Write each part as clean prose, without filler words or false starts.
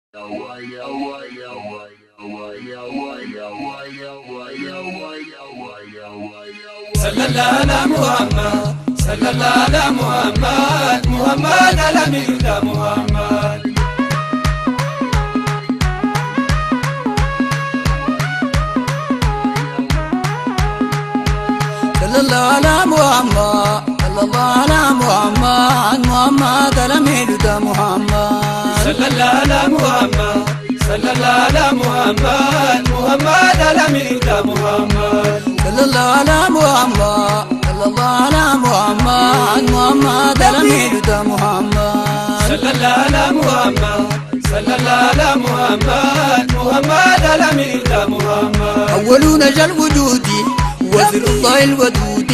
صلى الله على محمد، صلى الله على محمد، محمد على ميلاد محمد. صلى الله على محمد، صلى الله على محمد، محمد على ميلاد محمد. صلى الله على محمد، صلى الله على محمد، محمد على ميلاد محمد. صلى الله على محمد، صلى الله على محمد، محمد على ميلاد محمد. صلى الله على محمد، صلى الله على محمد، محمد على ميلاد محمد. أول نجا الوجود وزير الله الودود،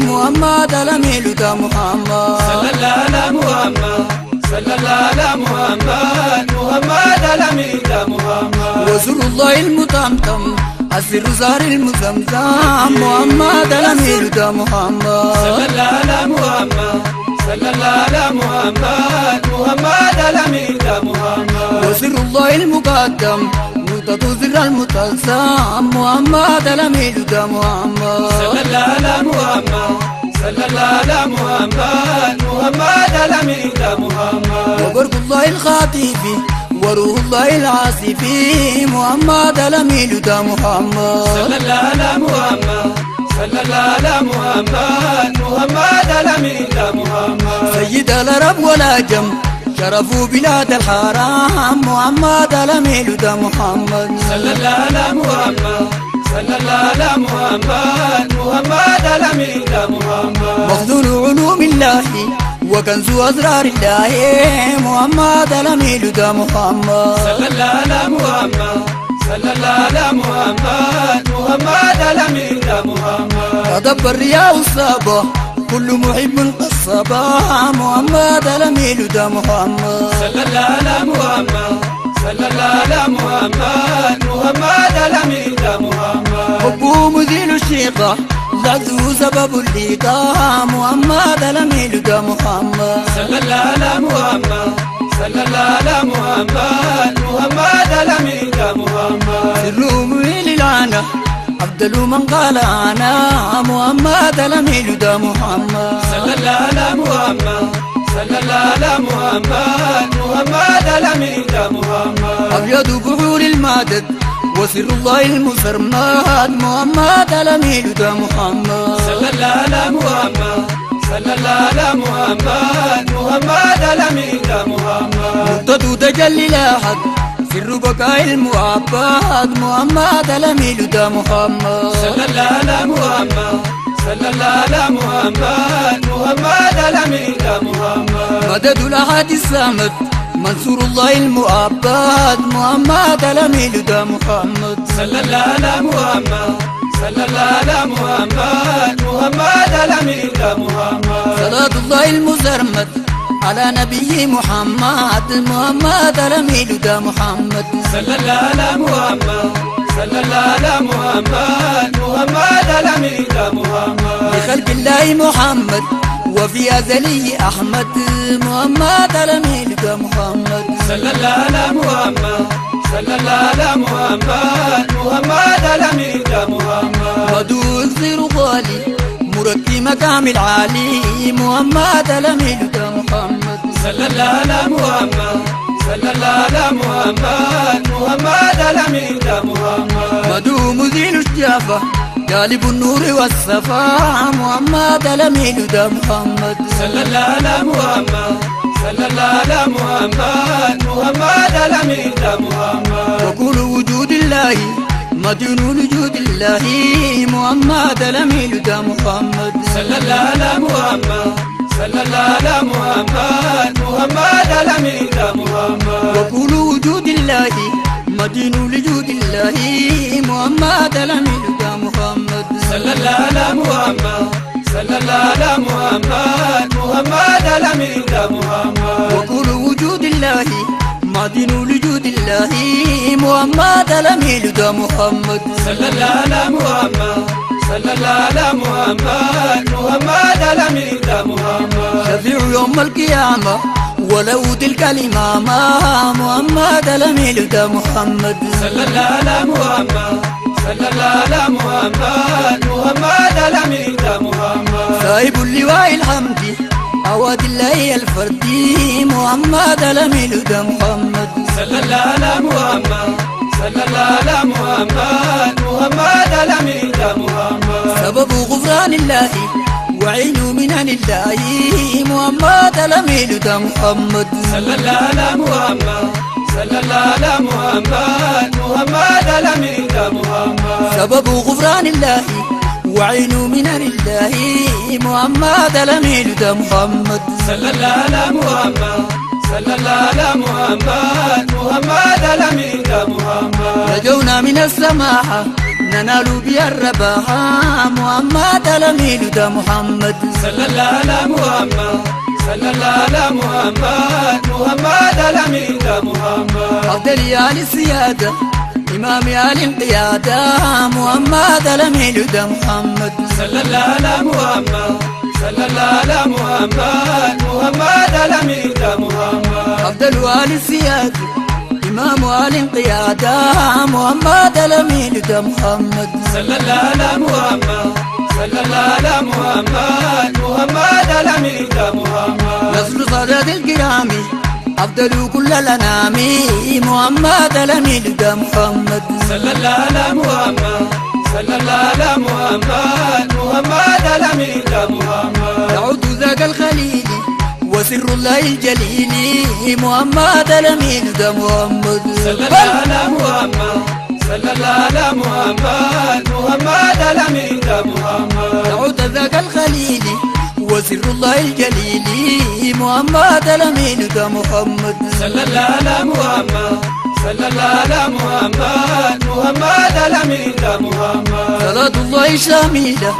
محمد على ميلاد محمد. صلى الله على محمد، صلى الله على محمد، محمد على ميلاد محمد. رسول الله المطمطم السر زار المزمزم، محمد على ميلاد محمد. صلى الله على محمد، صلى الله على محمد، محمد على ميلاد محمد. رسول الله المقدم مدة زر المتلسم، محمد على ميلاد محمد. صلى الله على محمد، صلى الله على محمد، محمد على ميلاد محمد. وبرق الله الخاطف وروح الله العاصف، محمد على ميلاد محمد. صلى الله على محمد، صلى الله على محمد، محمد على ميلاد محمد. سيد العرب والعجم شرفوا بلاد الحرام، محمد على ميلاد محمد. صلى الله على محمد، صلى الله على محمد، محمد على ميلاد محمد. مخزون علوم الله وكنز أسرار الله، محمد على ميلاد محمد. صلى الله على محمد، صلى الله على محمد، محمد على ميلاد محمد. تدبر يا أصابة كل محب قصبة، محمد على ميلاد محمد. صلى الله على محمد، صلى الله على محمد، محمد على ميلاد محمد. حبه مزيل الشيقة لعزه سبب اللقاء، محمد على ميلاد محمد. صلى الله على محمد، صلى الله على محمد، محمد على ميلاد محمد. سره مهيل العنى أفضل من قال أنا، محمد على ميلاد محمد. صلى الله على محمد، صلى الله على محمد، محمد على ميلاد محمد. أبيض بحور المدد وسر الله المسرمد، محمد على ميلاد محمد. صلى الله على محمد، صلى الله على محمد، محمد على ميلاد محمد. مقتدو تجلي لاحد سر بقاء المعبد، محمد على ميلاد محمد. صلى الله على محمد، صلى الله على محمد، محمد على ميلاد محمد. مدد الأحد الصمد منصور الله المؤبد، محمد على ميلاد محمد. صلى الله على محمد، صلى الله على محمد، محمد على ميلاد محمد. صلاة الله المسرمد على نبي محمد، محمد على ميلاد محمد. صلى الله على محمد، صلى الله على محمد، محمد على ميلاد محمد. بخلق الله محمد وفي أزلي أحمد، محمد على ميلاد محمد. صلى الله على محمد، صلى الله على محمد، محمد على ميلاد محمد. مدو الزير غالي مركي مقام العالي، محمد على ميلاد محمد. صلى الله على محمد، صلى الله على محمد، محمد على ميلاد محمد. مدو مزيل الشافة جالب النور والصفا، محمد على ميلاد محمد. صلى الله على محمد، صلى الله على محمد، محمد على ميلاد محمد. وكل وجود الله مدين وجود الله، محمد على ميلاد محمد. صلى الله على محمد، صلى الله على محمد، محمد على ميلاد محمد. وكل وجود الله مدين لجود الله، محمد على ميلاد محمد. صلى الله على محمد، صلى الله على محمد، محمد على ميلاد محمد. وكل وجود الله مدين لجود الله، محمد على ميلاد محمد. صلى الله على محمد، صلى الله على محمد، محمد على ميلاد محمد. شفيع يوم القيامة ولو تلك الإمام محمد الأمين ده محمد صلى الله على محمد صلى الله على محمد محمد الأمين ده محمد صاحب اللواء الحمد عواد الله الفردي محمد الأمين ده محمد صلى الله على محمد صلى الله على محمد محمد الأمين ده محمد سبب غفران الله وعين من الله محمد الأمين ده محمد صلى الله على محمد صلى الله على محمد محمد الأمين ده محمد سبب غفران الله وعين من الله محمد الأمين ده محمد صلى الله على محمد صلى الله على محمد محمد الأمين ده محمد رجونا من السماحة ننال بها الرباحة محمد الأمين ده محمد صلى الله على محمد صلى الله على محمد محمد الأمين ده محمد أفضل آل السيادة إمام آل القيادة محمد الأمين ده محمد صلى الله على محمد صلى الله على محمد محمد الأمين ده محمد أفضل آل السيادة إمام آل القيادة محمد الأمين ده محمد صلى الله على محمد صلى الله على محمد محمد الأمين ده محمد نسل صدد الكرام أفضل كل الأنام محمد الأمين ده محمد صلى الله على محمد صلى الله على محمد محمد الأمين ده محمد يعود ذاك الخليل وسر الله الجليل محمد الأمين ده محمد صلى الله على محمد صلى الله على محمد محمد الأمين ده محمد يعود ذاك الخليل وسر الله الجليل محمد الأمين ده محمد صلى الله على محمد صلى الله على محمد محمد الأمين ده محمد صلاة الله شاملة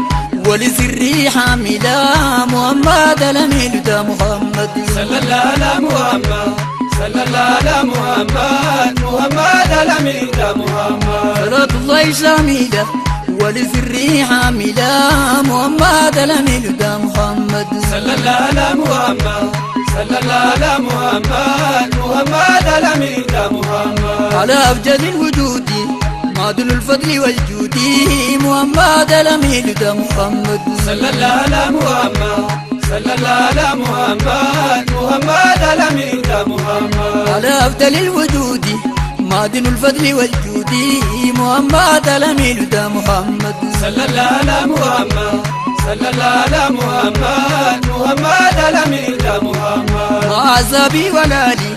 ولسره حاملة محمد الأمين ده محمد صلى الله على محمد صلى الله على محمد محمد الأمين ده محمد صلاة الله شاملة ولسره حاملة محمد الأمين ده محمد صلى الله على محمد صلى الله على محمد محمد الأمين ده محمد على أبجد الوجود معدن الفضل والجود محمد الأمين ده محمد صلى الله على محمد صلى الله على محمد محمد الأمين ده محمد على أفضل الوجود معدن الفضل والجود محمد الأمين ده محمد صلى الله على محمد صلى الله على محمد محمد الأمين ده محمد مع عذابي ولالي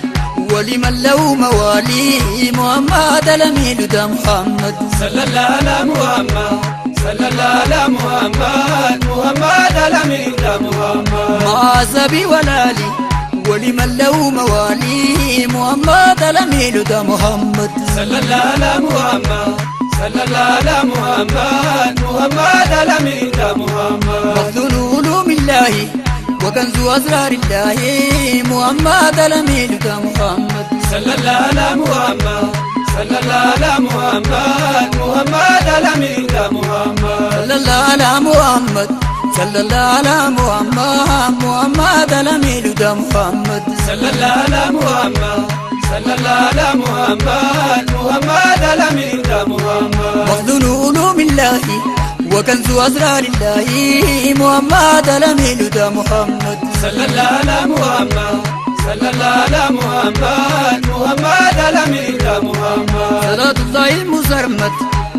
ولمن له موالي محمد الأمين ده محمد صلى الله على محمد صلى الله على محمد محمد الأمين ده محمد مع عذابي ولالي ولمن له موالي محمد الأمين ده محمد صلى الله على محمد صلى الله على محمد محمد الأمين ده محمد مخزون علوم الله وكنز أسرار الله محمد الأمين ده محمد صلى الله على محمد صلى الله على محمد محمد الأمين ده محمد صلى الله على محمد صلى الله على محمد محمد الأمين ده محمد صلى الله على محمد صلى الله على محمد محمد الأمين ده محمد مخزون علوم الله وكنز أسرار الله محمد الأمين ده محمد صلى الله على محمد صلى الله على محمد محمد الأمين ده محمد صلاة الله المسرمد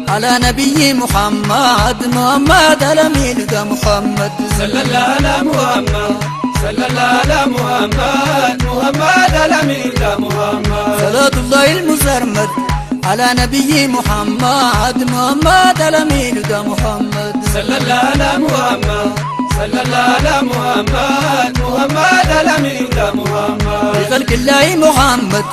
على نبي محمد محمد الأمين ده محمد صلى الله على محمد صلى الله على محمد محمد الأمين ده محمد صلاة الله المسرمد على نبي محمد محمد الأمين ده محمد صلى الله على محمد صلى الله على محمد محمد الأمين ده محمد بخلق الله محمد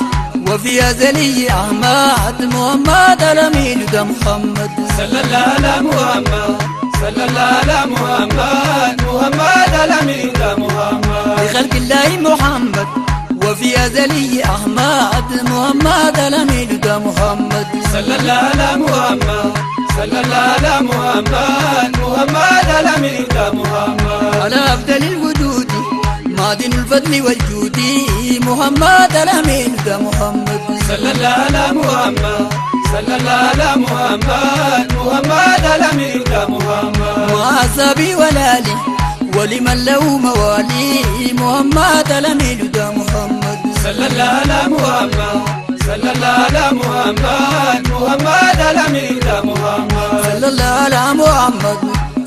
وفي أزلي أحمد محمد الأمين ده محمد صلى الله على محمد صلى الله على محمد محمد الأمين ده محمد بخلق الله محمد وفي أزلي أحمد محمد الأمين ده محمد صلى الله على محمد صلى الله على محمد محمد الأمين ده محمد على أفضل الوجود معدن الفضل والجود محمد الأمين ده محمد صلى الله على محمد صلى الله على محمد محمد الأمين ده محمد مع أصحابي والآلي ولمن له موالي محمد الأمين ده محمد صلى الله على محمد صلى الله على محمد محمد الأمين ده محمد صلى الله على محمد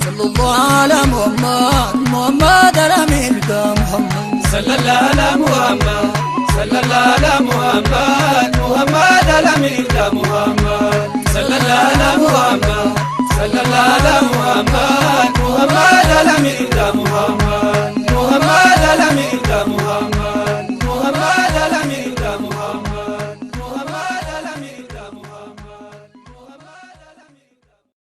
صلى الله على محمد محمد الأمين ده محمد صلى الله على محمد صلى الله على محمد محمد الأمين ده محمد صلى الله على محمد صلى الله على محمد